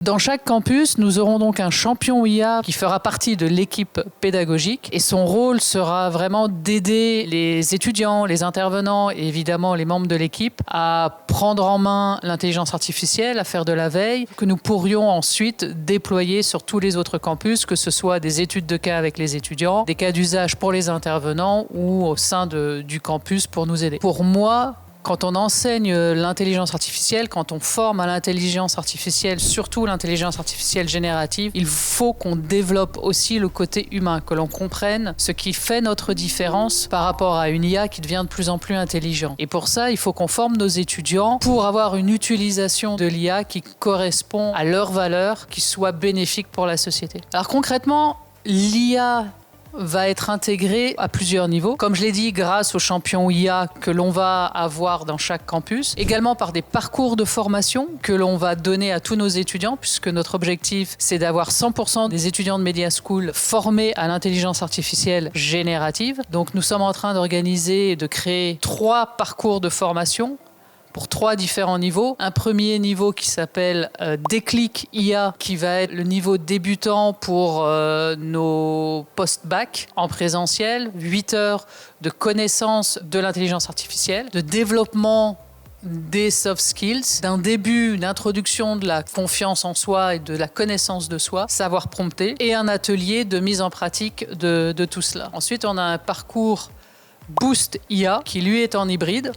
Dans chaque campus, nous aurons donc un champion IA qui fera partie de l'équipe pédagogique et son rôle sera vraiment d'aider les étudiants, les intervenants et évidemment les membres de l'équipe à prendre en main l'intelligence artificielle, à faire de la veille que nous pourrions ensuite déployer sur tous les autres campus, que ce soit des études de cas avec les étudiants, des cas d'usage pour les intervenants ou au sein du campus pour nous aider. Pour moi, quand on enseigne l'intelligence artificielle, quand on forme à l'intelligence artificielle, surtout l'intelligence artificielle générative, il faut qu'on développe aussi le côté humain, que l'on comprenne ce qui fait notre différence par rapport à une IA qui devient de plus en plus intelligente. Et pour ça, il faut qu'on forme nos étudiants pour avoir une utilisation de l'IA qui correspond à leurs valeurs, qui soit bénéfique pour la société. Alors concrètement, l'IA va être intégré à plusieurs niveaux. Comme je l'ai dit, grâce aux champions IA que l'on va avoir dans chaque campus. Également par des parcours de formation que l'on va donner à tous nos étudiants, puisque notre objectif, c'est d'avoir 100% des étudiants de Media School formés à l'intelligence artificielle générative. Donc nous sommes en train d'organiser et de créer 3 parcours de formation pour 3 différents niveaux. Un premier niveau qui s'appelle Déclic IA, qui va être le niveau débutant pour nos post-bac en présentiel, 8 heures de connaissance de l'intelligence artificielle, de développement des soft skills, d'un début, une introduction de la confiance en soi et de la connaissance de soi, savoir prompter, et un atelier de mise en pratique de tout cela. Ensuite, on a un parcours Boost IA, qui lui est en hybride,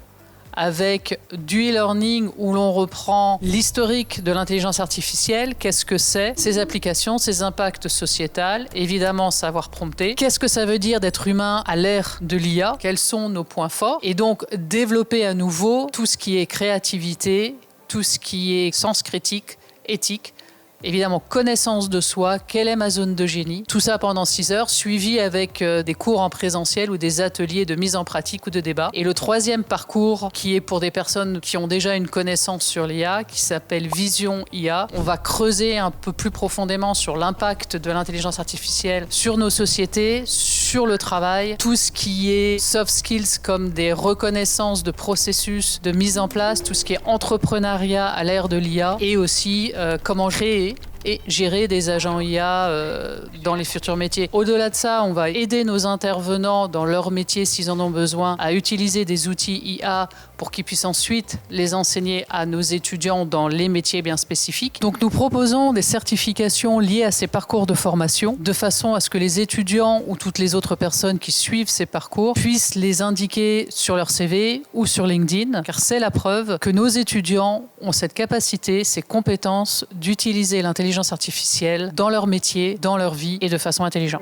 avec du e-learning où l'on reprend l'historique de l'intelligence artificielle, qu'est-ce que c'est, ses applications, ses impacts sociétals, évidemment savoir prompter, qu'est-ce que ça veut dire d'être humain à l'ère de l'IA, quels sont nos points forts, et donc développer à nouveau tout ce qui est créativité, tout ce qui est sens critique, éthique, évidemment, connaissance de soi, quelle est ma zone de génie. Tout ça pendant 6 heures, suivi avec des cours en présentiel ou des ateliers de mise en pratique ou de débat. Et le 3e parcours, qui est pour des personnes qui ont déjà une connaissance sur l'IA, qui s'appelle Vision IA. On va creuser un peu plus profondément sur l'impact de l'intelligence artificielle sur nos sociétés, sur le travail, tout ce qui est soft skills comme des reconnaissances de processus de mise en place, tout ce qui est entrepreneuriat à l'ère de l'IA et aussi comment créer et gérer des agents IA dans les futurs métiers. Au-delà de ça, on va aider nos intervenants dans leur métier, s'ils en ont besoin, à utiliser des outils IA pour qu'ils puissent ensuite les enseigner à nos étudiants dans les métiers bien spécifiques. Donc nous proposons des certifications liées à ces parcours de formation, de façon à ce que les étudiants ou toutes les autres personnes qui suivent ces parcours puissent les indiquer sur leur CV ou sur LinkedIn, car c'est la preuve que nos étudiants ont cette capacité, ces compétences d'utiliser l'intelligence artificielle dans leur métier, dans leur vie et de façon intelligente.